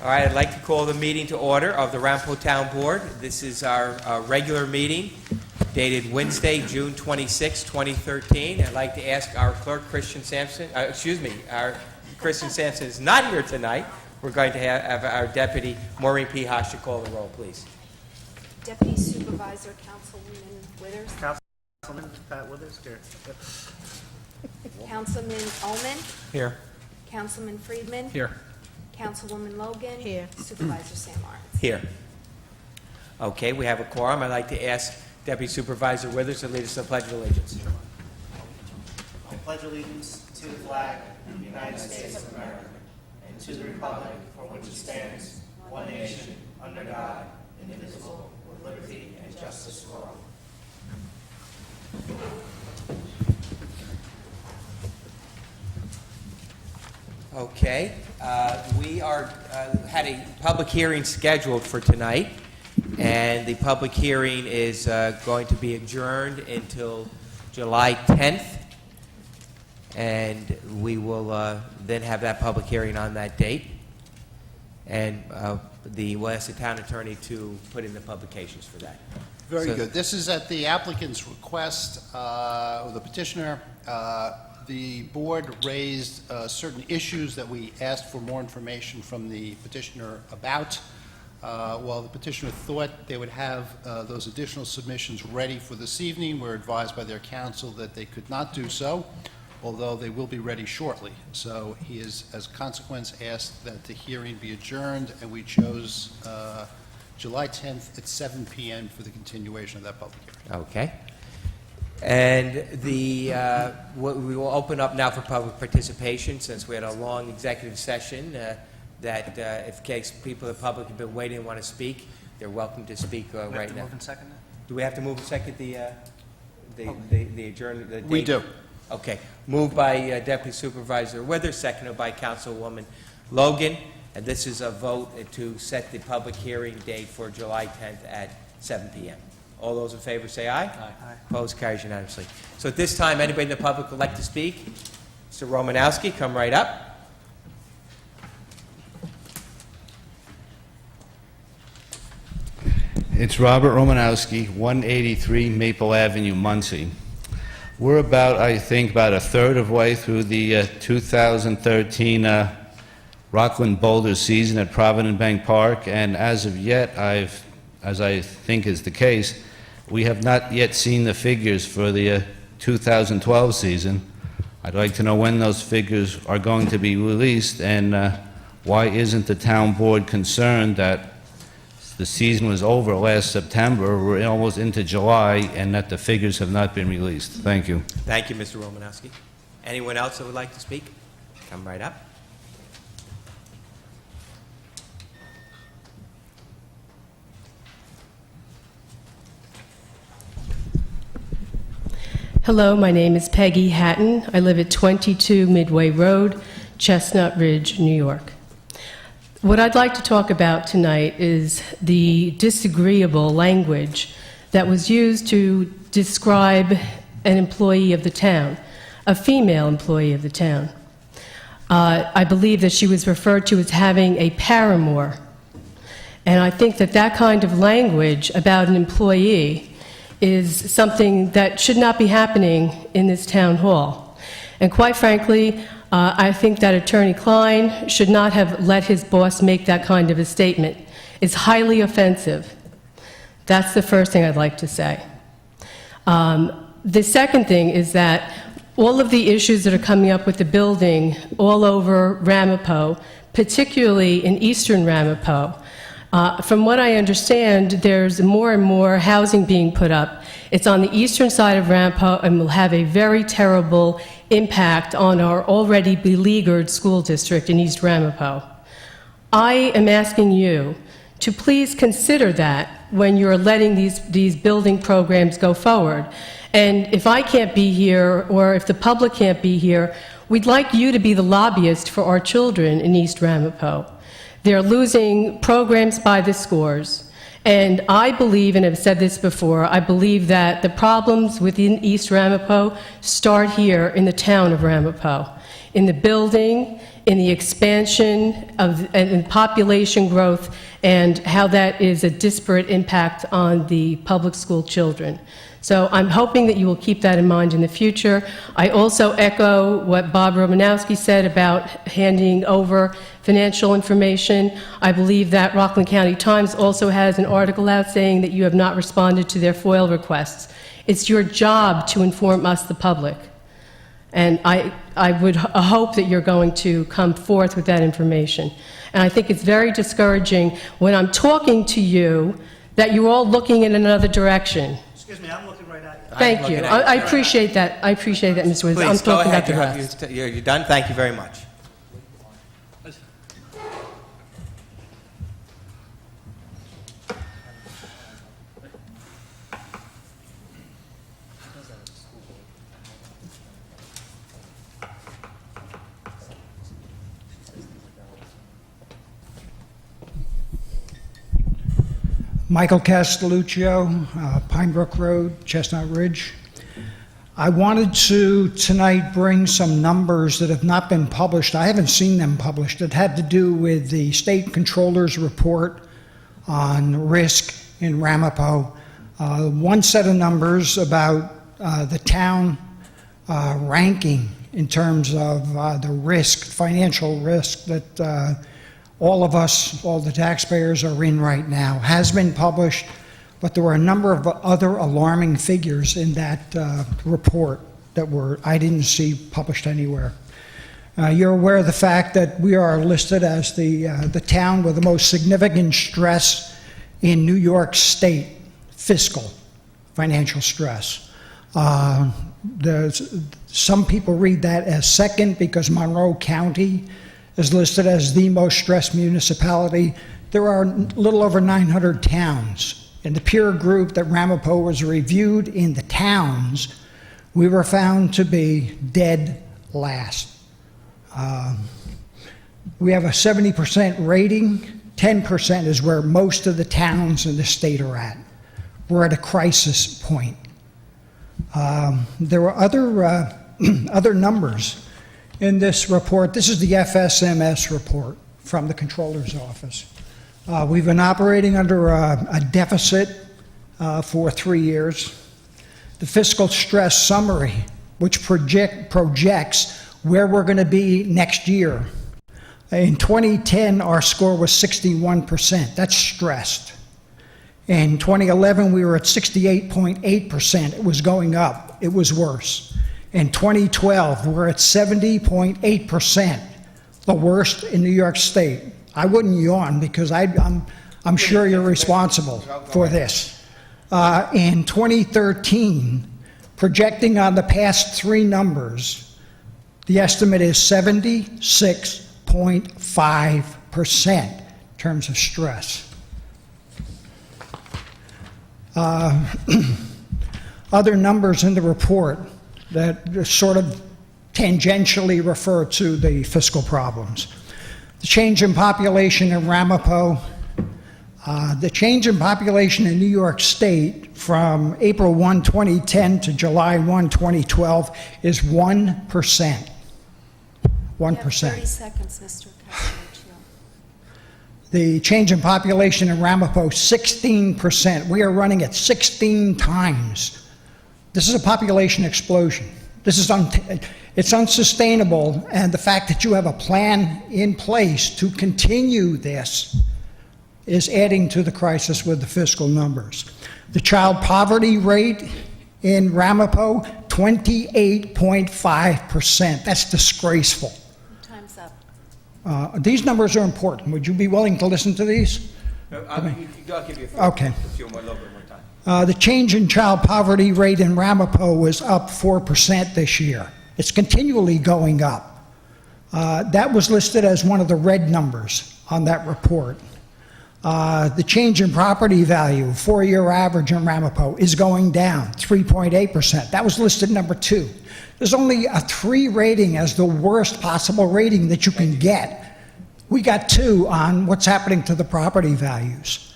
All right, I'd like to call the meeting to order of the Ramapo Town Board. This is our regular meeting dated Wednesday, June 26, 2013. I'd like to ask our clerk, Christian Sampson, our Christian Sampson is not here tonight. We're going to have our deputy, Maureen P. Haas, to call the roll, please. Deputy Supervisor Councilwoman Withers. Councilman Pat Withers here. Councilman Ullman. Here. Councilman Friedman. Here. Councilwoman Logan. Here. Supervisor Sam Lawrence. Here. Okay, we have a quorum. I'd like to ask Deputy Supervisor Withers to lead us in the Pledge of Allegiance. I pledge allegiance to the flag of the United States of America and to the republic for which it stands, one nation, under God, indivisible, with liberty and justice for all. Okay, we had a public hearing scheduled for tonight, and the public hearing is going to be adjourned until July 10th, and we will then have that public hearing on that date, and we'll ask the town attorney to put in the publications for that. Very So- good. This is at the applicant's request, or the petitioner. The board raised certain issues that we asked for more information from the petitioner about. While the petitioner thought they would have those additional submissions ready for this evening, we're advised by their counsel that they could not do so, although they will be ready shortly. So he is, as a consequence, asked that the hearing be adjourned, and we chose July 10th at 7 p.m. for the continuation of that public hearing. Okay. And we will open up now for public participation, since we had a long executive session, that if case people in the public have been waiting and want to speak, they're welcome to speak right now. Move and second it? Do we have to move and second the adjournment? We do. Okay. Moved by Deputy Supervisor Withers, seconded by Councilwoman Logan. And this is a vote to set the public hearing date for July 10th at 7 p.m. All those in favor say aye. Aye. Opposed, carries unanimously. So at this time, anybody in the public would like to speak? Mr. Romanowski, come right up. It's Robert Romanowski, 183 Maple Avenue, Muncie. We're about a third of way through the 2013 Rockland Boulder season at Provident Bank Park, and as of yet, as I think is the case, we have not yet seen the figures for the 2012 season. I'd like to know when those figures are going to be released, and why isn't the town board concerned that the season was over last September, we're almost into July, and that the figures have not been released? Thank you. Thank you, Mr. Romanowski. Anyone else that would like to speak? Come right up. Hello, my name is Peggy Hatton. I live at 22 Midway Road, Chestnut Ridge, New York. What I'd like to talk about tonight is the disagreeable language that was used to describe an employee of the town, a female employee of the town. I believe that she was referred to as having a paramour. And I think that that kind of language about an employee is something that should not be happening in this town hall. And quite frankly, I think that Attorney Klein should not have let his boss make that kind of a statement. It's highly offensive. That's the first thing I'd like to say. The second thing is that all of the issues that are coming up with the building all over Ramapo, particularly in eastern Ramapo, from what I understand, there's more and more housing being put up. It's on the eastern side of Ramapo and will have a very terrible impact on our already beleaguered school district in East Ramapo. I am asking you to please consider that when you're letting these building programs go forward. And if I can't be here, or if the public can't be here, we'd like you to be the lobbyist for our children in East Ramapo. They're losing programs by the scores. And I believe, and I've said this before, I believe that the problems within East Ramapo start here in the town of Ramapo, in the building, in the expansion of and population growth and how that is a disparate impact on the public school children. So I'm hoping that you will keep that in mind in the future. I also echo what Bob Romanowski said about handing over financial information. I believe that Rockland County Times also has an article out saying that you have not responded to their FOIL requests. It's your job to inform us, the public. And I would hope that you're going to come forth with that information. And I think it's very discouraging when I'm talking to you that you're all looking in another direction. Excuse me, I'm looking right at you. Thank you. looking at I you. appreciate that. I appreciate that, Mr. Woods. I'm Please, go talking ahead. about the rest. You're done? Thank you very much. Michael Castelluccio, Pine Brook Road, Chestnut Ridge. I wanted to tonight bring some numbers that have not been published. I haven't seen them published. It had to do with the state controller's report on risk in Ramapo. One set of numbers about the town ranking in terms of the risk, financial risk that all of us, all the taxpayers are in right now, has been published, but there were a number of other alarming figures in that report that I didn't see published anywhere. You're aware of the fact that we are listed as the town with the most significant stress in New York State, fiscal, financial stress. Some people read that as second because Monroe County is listed as the most stressed municipality. There are a little over 900 towns. In the peer group that Ramapo was reviewed in the towns, we were found to be dead last. We have a 70% rating. 10% is where most of the towns in the state are at. We're at a crisis point. There were other numbers in this report. This is the FSMS report from the Controller's Office. We've been operating under a deficit for 3 years. The fiscal stress summary, which projects where we're going to be next year. In 2010, our score was 61%. That's stressed. In 2011, we were at 68.8%. It was going up. It was worse. In 2012, we're at 70.8%, the worst in New York State. I wouldn't yawn because I'm sure you're responsible for this. In 2013, projecting on the past 3 numbers, the estimate is 76.5% in terms of stress. Other numbers in the report that sort of tangentially refer to the fiscal problems. The change in population in Ramapo, the change in population in New York State from April 1, 2010 to July 1, 2012 is 1%. 1%. 30 seconds, Mr. Castelluccio. The change in population in Ramapo, 16%. We are running at 16 times. This is a population explosion. This is it's unsustainable, and the fact that you have a plan in place to continue this is adding to the crisis with the fiscal numbers. The child poverty rate in Ramapo, 28.5%. That's disgraceful. Time's up. These numbers are important. Would you be willing to listen to these? I'll give you Okay. a little bit more time. The change in child poverty rate in Ramapo was up 4% this year. It's continually going up. That was listed as one of the red numbers on that report. The change in property value, 4-year average in Ramapo, is going down 3.8%. That was listed number 2. There's only a 3 rating as the worst possible rating that you can get. We got 2 on what's happening to the property values.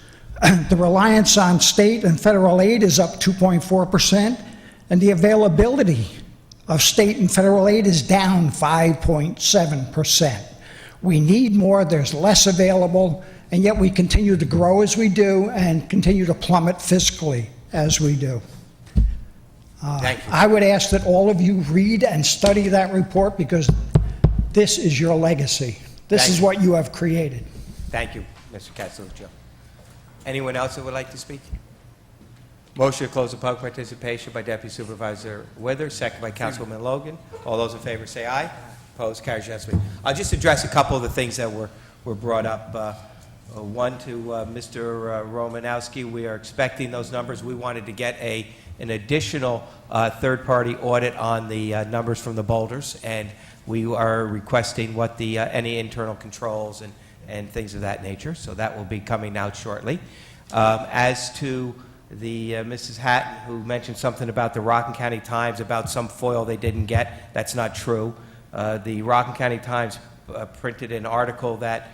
The reliance on state and federal aid is up 2.4%, and the availability of state and federal aid is down 5.7%. We need more, there's less available, and yet we continue to grow as we do and continue to plummet fiscally as we do. Thank you. I would ask that all of you read and study that report because this is your legacy. This Thank is you. what you have created. Thank you, Mr. Castelluccio. Anyone else that would like to speak? Motion to close the public participation by Deputy Supervisor Withers, second by Councilwoman Logan. All those in favor say aye. Opposed, carries unanimously. I'll just address a couple of the things that were brought up. One to Mr. Romanowski, we are expecting those numbers. We wanted to get an additional third-party audit on the numbers from the boulders, and we are requesting what the any internal controls and things of that nature. So that will be coming out shortly. As to the Mrs. Hatton, who mentioned something about the Rockland County Times about some foil they didn't get, that's not true. The Rockland County Times printed an article that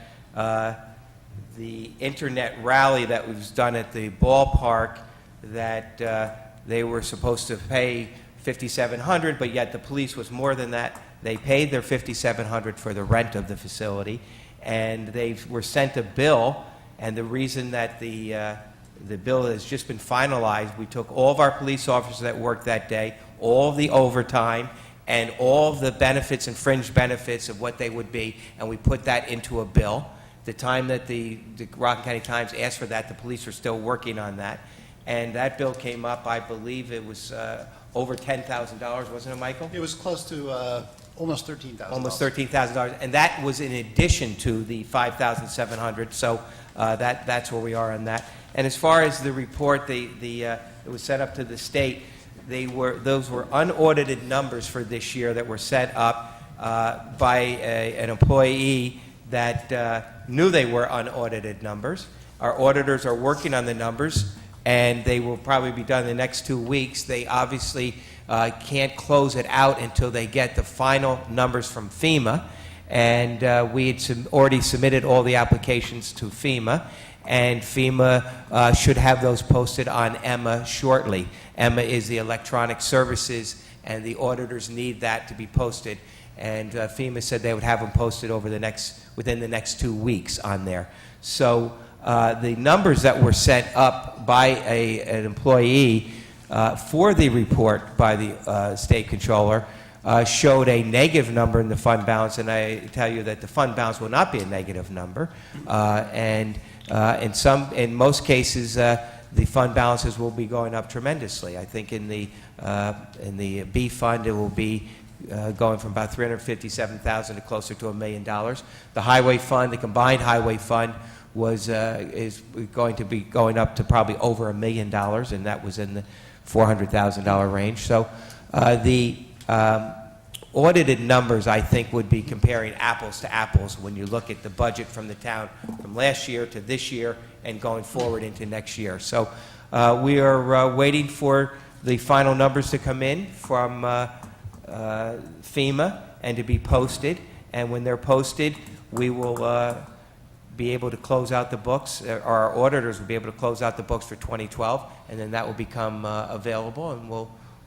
the internet rally that was done at the ballpark, that they were supposed to pay $5,700, but yet the police was more than that. They paid their $5,700 for the rent of the facility, and they were sent a bill. And the reason that the bill has just been finalized, we took all of our police officers that worked that day, all of the overtime, and all of the benefits and fringe benefits of what they would be, and we put that into a bill. The time that the Rockland County Times asked for that, the police are still working on that. And that bill came up, I believe it was over $10,000, wasn't it, Michael? It was close to almost $13,000. Almost $13,000, and that was in addition to the $5,700. So that's where we are on that. And as far as the report, it was sent up to the state. Those were unaudited numbers for this year that were set up by an employee that knew they were unaudited numbers. Our auditors are working on the numbers, and they will probably be done in the next 2 weeks. They obviously can't close it out until they get the final numbers from FEMA. And we had already submitted all the applications to FEMA, and FEMA should have those posted on EMMA shortly. EMMA is the electronic services, and the auditors need that to be posted. And FEMA said they would have them posted within the next 2 weeks on there. So the numbers that were sent up by an employee for the report by the state controller showed a negative number in the fund balance, and I tell you that the fund balance will not be a negative number. And in most cases, the fund balances will be going up tremendously. I think in the B fund, it will be going from about $357,000 to closer to $1 million. The highway fund, the combined highway fund, is going to be going up to probably over $1 million, and that was in the $400,000 range. So the audited numbers, I think, would be comparing apples to apples when you look at the budget from the town from last year to this year and going forward into next year. So we are waiting for the final numbers to come in from FEMA and to be posted. And when they're posted, we will be able to close out the books. Our auditors will be able to close out the books for 2012, and then that will become available, and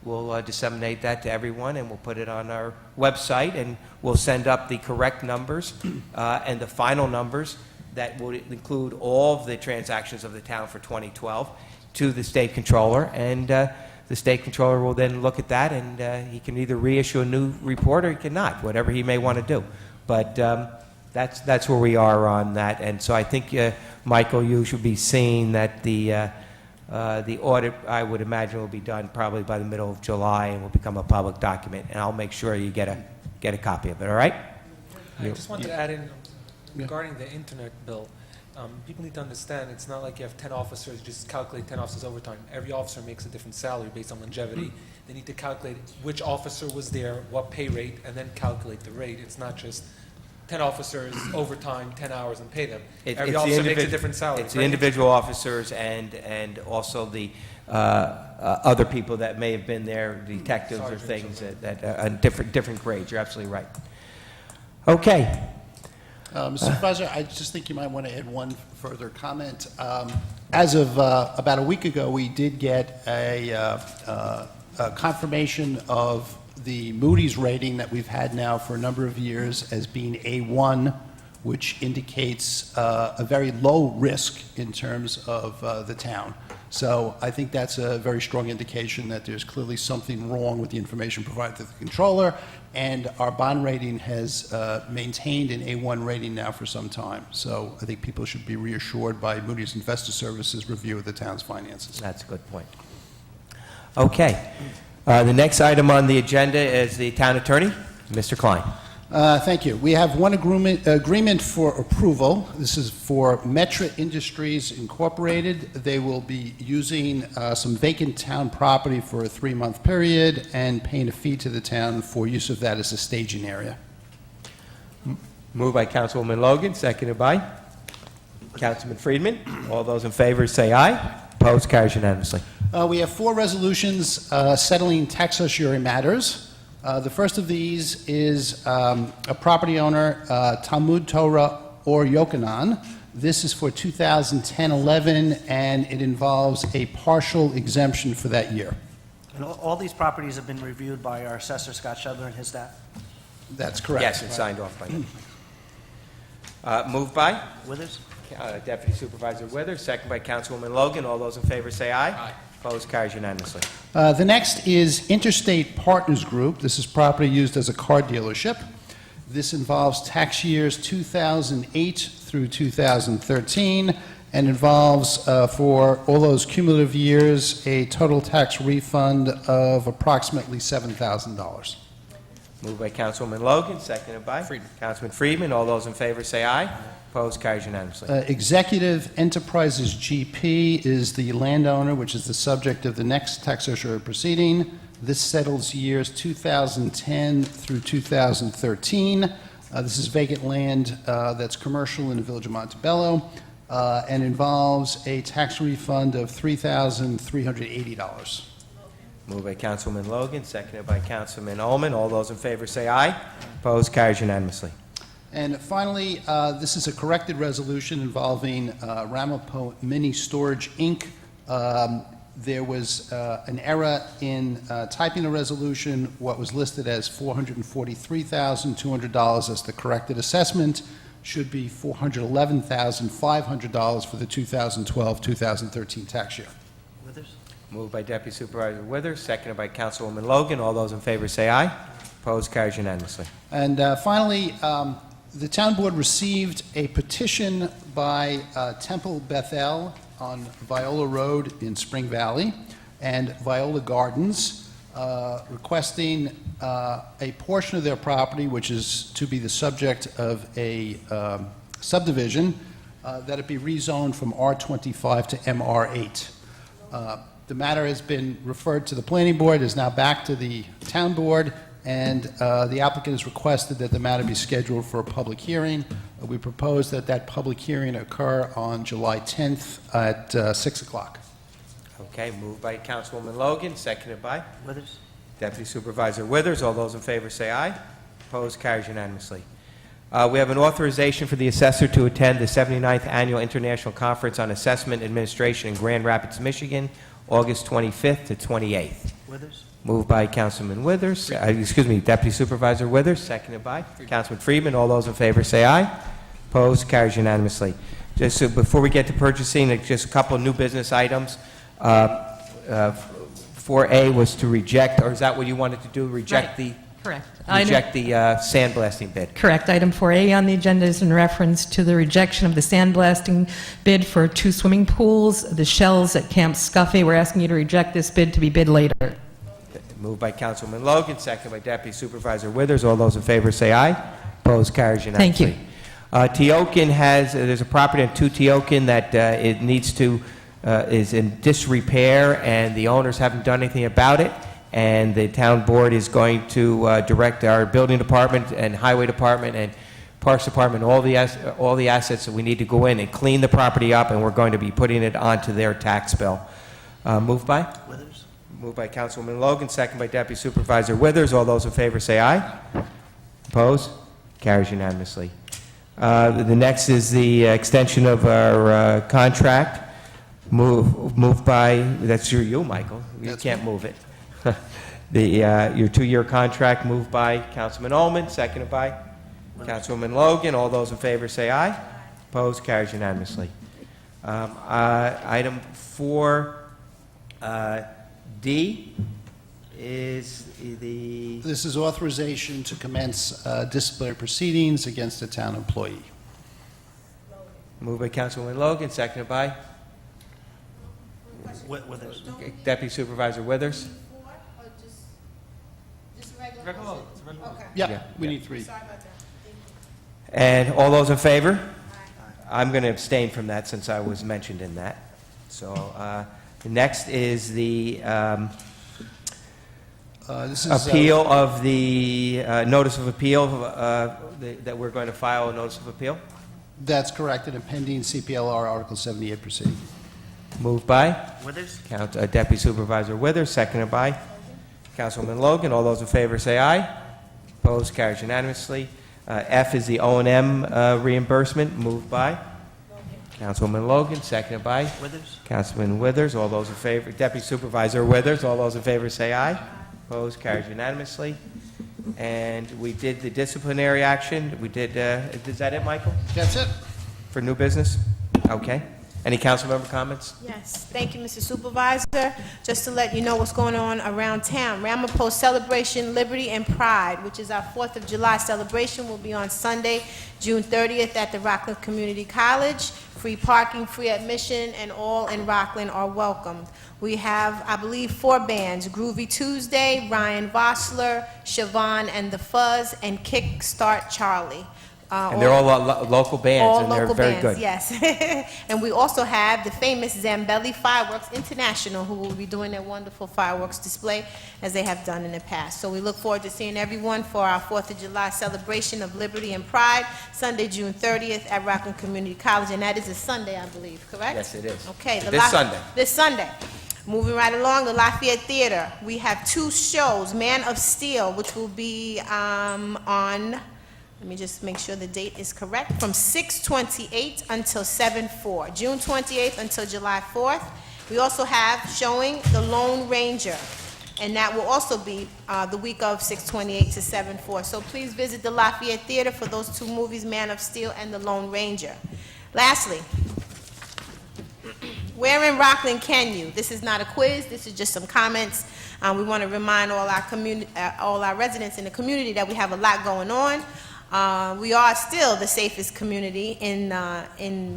we'll disseminate that to everyone, and we'll put it on our website, and we'll send up the correct numbers and the final numbers that will include all of the transactions of the town for 2012 to the state controller, and the state controller will then look at that, and he can either reissue a new report or he cannot, whatever he may want to do. But that's where we are on that. And so I think, Michael, you should be seeing that the audit, I would imagine, will be done probably by the middle of July and will become a public document. And I'll make sure you get a copy of it, all right? I just wanted to add in regarding the internet bill. People need to understand it's not like you have 10 officers, just calculate 10 officers overtime. Every officer makes a different salary based on longevity. They need to calculate which officer was there, what pay rate, and then calculate the rate. It's not just 10 officers, overtime, 10 hours, and pay them. Every officer makes a different salary. It's the individual officers and also the other people that may have been there, detectives or things that on different grades. You're absolutely right. Okay. Mr. Supervisor, I just think you might want to add one further comment. As of about a week ago, we did get a confirmation of the Moody's rating that we've had now for a number of years as being A1 which indicates a very low risk in terms of the town. So I think that's a very strong indication that there's clearly something wrong with the information provided to the controller, and our bond rating has maintained an A1 rating now for some time. So I think people should be reassured by Moody's Investor Services review of the town's finances. That's a good point. Okay. The next item on the agenda is the town attorney, Mr. Klein. Thank you. We have one agreement for approval. This is for Metra Industries Incorporated. They will be using some vacant town property for a 3-month period and paying a fee to the town for use of that as a staging area. Moved by Councilwoman Logan, seconded by Councilman Friedman. All those in favor say aye. Opposed, carries unanimously. We have 4 resolutions settling tax certiorari matters. The first of these is a property owner, Talmud Torah or Yochanan. This is for 2010-11, and it involves a partial exemption for that year. And all these properties have been reviewed by our assessor, Scott Shudler, and his staff. That's correct. Yes, and signed off by me. Moved by Withers? Deputy Supervisor Withers, second by Councilwoman Logan. All those in favor say aye. Aye. Opposed, carries unanimously. The next is Interstate Partners Group. This is property used as a car dealership. This involves tax years 2008 through 2013 and involves, for all those cumulative years, a total tax refund of approximately $7,000. Moved by Councilwoman Logan, seconded by Councilman Friedman. All those in favor say aye. Opposed, carries unanimously. Executive Enterprises GP is the landowner, which is the subject of the next tax certiorari proceeding. This settles years 2010 through 2013. This is vacant land that's commercial in the village of Montebello and involves a tax refund of $3,380. Moved by Councilwoman Logan, seconded by Councilman Ullman. All those in favor say aye. Opposed, carries unanimously. And finally, this is a corrected resolution involving Ramapo Mini Storage, Inc. There was an error in typing the resolution. What was listed as $443,200 as the corrected assessment should be $411,500 for the 2012-2013 tax year. Withers? Moved by Deputy Supervisor Withers, seconded by Councilwoman Logan. All those in favor say aye. Opposed, carries unanimously. And finally, the town board received a petition by Temple Bethel on Viola Road in Spring Valley and Viola Gardens requesting a portion of their property, which is to be the subject of a subdivision, that it be rezoned from R25 to MR8. The matter has been referred to the planning board, is now back to the town board, and the applicant has requested that the matter be scheduled for a public hearing. We propose that that public hearing occur on July 10th at 6 o'clock. Okay, moved by Councilwoman Logan, seconded by Withers? Deputy Supervisor Withers. All those in favor say aye. Opposed, carries unanimously. We have an authorization for the assessor to attend the 79th Annual International Conference on Assessment Administration in Grand Rapids, Michigan, August 25th to 28th. Withers? Moved by Councilman Withers, Deputy Supervisor Withers, seconded by Councilman Friedman. All those in favor say aye. Opposed, carries unanimously. Just so before we get to purchasing, just a couple of new business items. 4A was to reject, or is that what you wanted to do? Reject Right. Correct. the sandblasting bid. Correct. Item 4A on the agenda is in reference to the rejection of the sandblasting bid for 2 swimming pools, the Shells at Camp Scuffy. We're asking you to reject this bid to be bid later. Moved by Councilman Logan, seconded by Deputy Supervisor Withers. All those in favor say aye. Opposed, carries unanimously. Thank you. Teokan there's a property on 2 Teokan that it needs to, is in disrepair, and the owners haven't done anything about it. And the town board is going to direct our building department and highway department and parks department, all the assets that we need to go in and clean the property up, and we're going to be putting it onto their tax bill. Moved by? Withers? Moved by Councilwoman Logan, second by Deputy Supervisor Withers. All those in favor say aye. Opposed? Carries unanimously. The next is the extension of our contract. Moved by, that's you, Michael. You can't move it. Your 2-year contract moved by Councilman Ullman, seconded by Councilwoman Logan, all those in favor say aye. Opposed, carries unanimously. Item 4D is the, This is authorization to commence disciplinary proceedings against a town employee. moved by Councilwoman Logan, seconded by Withers. Deputy Supervisor Withers. Yeah, we need three. And all those in favor? I'm going to abstain from that since I was mentioned in that. So the next is the This is appeal of the notice of appeal that we're going to file a notice of appeal. That's correct, in a pending CPLR Article 78 proceeding. Moved by Withers. Deputy Supervisor Withers, seconded by Councilwoman Logan. All those in favor say aye. Opposed, carries unanimously. F is the O&M reimbursement, moved by Councilwoman Logan, seconded by Withers. Councilman Withers. All those in favor, Deputy Supervisor Withers, all those in favor say aye. Opposed, carries unanimously. And we did the disciplinary action. We did, is that it, Michael, That's it. for new business? Okay. Any council member comments? Yes, thank you, Mr. Supervisor. Just to let you know what's going on around town, Ramapo Celebration Liberty and Pride, which is our 4th of July celebration, will be on Sunday, June 30th at the Rockland Community College. Free parking, free admission, and all in Rockland are welcomed. We have, I believe, 4 bands: Groovy Tuesday, Ryan Vossler, Siobhan and the Fuzz, and Kickstart Charlie. And they're all local bands, All and they're local very bands, good. yes. And we also have the famous Zambelli Fireworks International, who will be doing their wonderful fireworks display, as they have done in the past. So we look forward to seeing everyone for our 4th of July celebration of Liberty and Pride, Sunday, June 30th at Rockland Community College, and that is a Sunday, I believe, correct? Yes, it is. Okay. This Sunday. This Sunday. Moving right along, the Lafayette Theater. We have 2 shows, Man of Steel, which will be on... Let me just make sure the date is correct. From 6/28 until 7/4. June 28th until July 4th. We also have showing The Lone Ranger, and that will also be the week of 6/28 to 7/4. So please visit the Lafayette Theater for those 2 movies, Man of Steel and The Lone Ranger. Lastly, where in Rockland can you? This is not a quiz. This is just some comments. We want to remind all our residents in the community that we have a lot going on. We are still the safest community in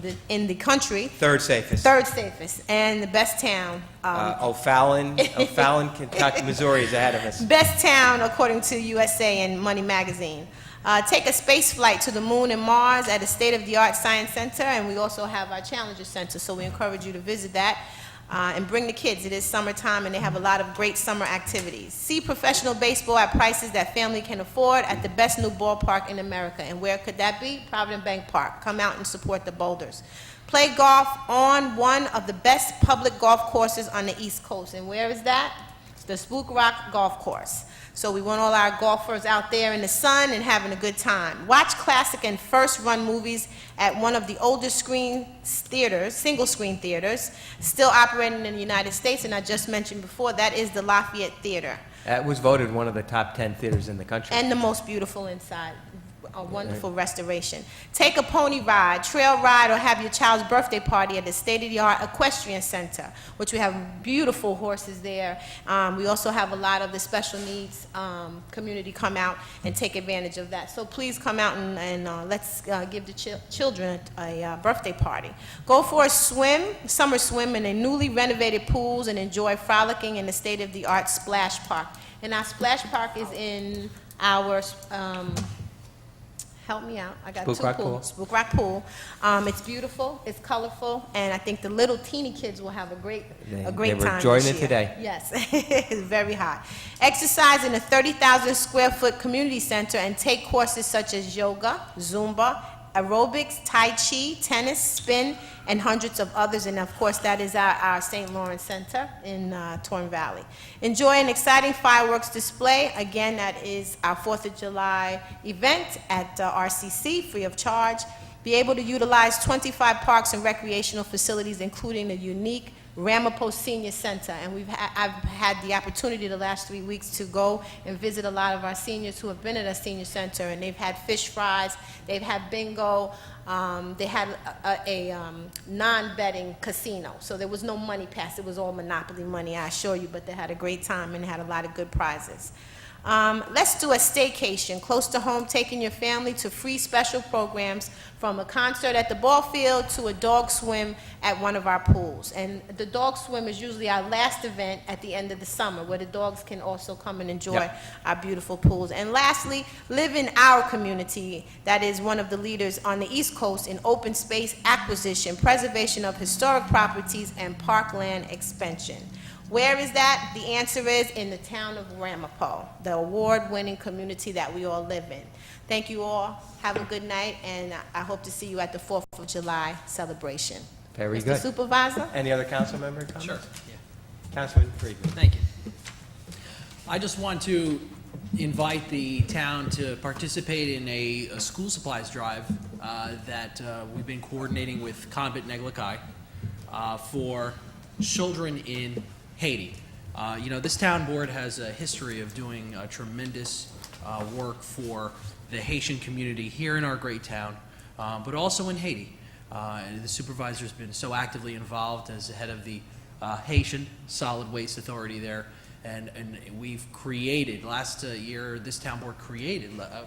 the country. Third safest. Third safest, and the best town. O'Fallon, Kentucky, Missouri is ahead of us. Best town according to USA and Money Magazine. Take a space flight to the moon and Mars at a state-of-the-art science center, and we also have our Challenger Center, so we encourage you to visit that. And bring the kids. It is summertime, and they have a lot of great summer activities. See professional baseball at prices that family can afford at the best new ballpark in America. And where could that be? Provident Bank Park. Come out and support the Boulders. Play golf on one of the best public golf courses on the East Coast. And where is that? It's the Spook Rock Golf Course. So we want all our golfers out there in the sun and having a good time. Watch classic and first-run movies at one of the oldest screen theaters, single-screen theaters, still operating in the United States, and I just mentioned before, that is the Lafayette Theater. That was voted one of the top 10 theaters in the country. And the most beautiful inside. A wonderful restoration. Take a pony ride, trail ride, or have your child's birthday party at the state-of-the-art equestrian center, which we have beautiful horses there. We also have a lot of the special needs community come out and take advantage of that. So please come out and let's give the children a birthday party. Go for a swim, summer swim in the newly renovated pools and enjoy frolicking in the state-of-the-art Splash Park. And our Splash Park is in our... help me out. I got Spook 2 Rock pools. Pool. Spook Rock Pool. It's beautiful. It's colorful, and I think the little teeny kids will have a great They time. were enjoying this it year. today. Yes, it's very hot. Exercise in a 30,000 square foot community center and take courses such as yoga, Zumba, aerobics, Tai Chi, tennis, spin, and hundreds of others. And of course, that is our St. Lawrence Center in Torn Valley. Enjoy an exciting fireworks display. Again, that is our 4th of July event at RCC, free of charge. Be able to utilize 25 parks and recreational facilities, including the unique Ramapo Senior Center, and I've had the opportunity the last 3 weeks to go and visit a lot of our seniors who have been at our senior center, and they've had fish fries, they've had bingo, they had a non-betting casino, so there was no money pass, it was all Monopoly money, I assure you, but they had a great time and had a lot of good prizes. Let's do a staycation, close to home, taking your family to free special programs, from a concert at the ball field to a dog swim at one of our pools. And the dog swim is usually our last event at the end of the summer, where the dogs can also come and enjoy our beautiful pools. And lastly, live in our community, that is one of the leaders on the East Coast in open space acquisition, preservation of historic properties, and parkland expansion. Where is that? The answer is in the town of Ramapo, the award-winning community that we all live in. Thank you all. Have a good night, and I hope to see you at the 4th of July celebration. Very Mr. good. Supervisor? Any other council member comments? Sure. Councilman Friedman. Thank you. I just want to invite the town to participate in a school supplies drive that we've been coordinating with Convent Neglikai for children in Haiti. You know, this town board has a history of doing tremendous work for the Haitian community here in our great town, but also in Haiti. And the supervisor's been so actively involved as the head of the Haitian Solid Waste Authority there. And we've created, last year, this town board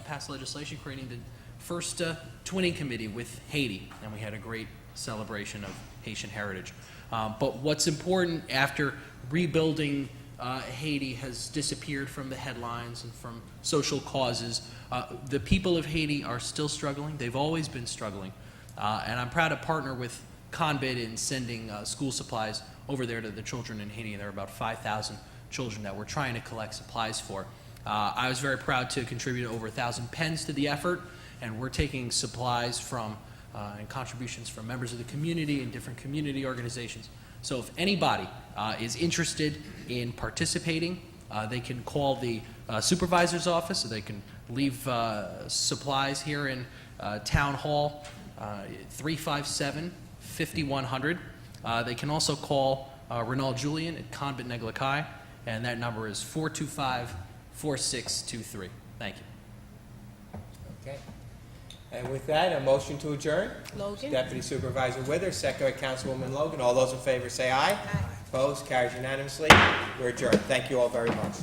passed legislation creating the first twinning committee with Haiti, and we had a great celebration of Haitian heritage. But what's important after rebuilding Haiti has disappeared from the headlines and from social causes, the people of Haiti are still struggling. They've always been struggling. And I'm proud to partner with CONBID in sending school supplies over there to the children in Haiti. There are about 5,000 children that we're trying to collect supplies for. I was very proud to contribute over 1,000 pens to the effort, and we're taking supplies from and contributions from members of the community and different community organizations. So if anybody is interested in participating, they can call the supervisor's office, or they can leave supplies here in Town Hall, 357-5100. They can also call Renald Julian at Convent Neglikai, and that number is 425-4623. Thank you. Okay. And with that, a motion to adjourn? Logan? Deputy Supervisor Withers, second by Councilwoman Logan. All those in favor say aye. Opposed? Carries unanimously. We're adjourned. Thank you all very much.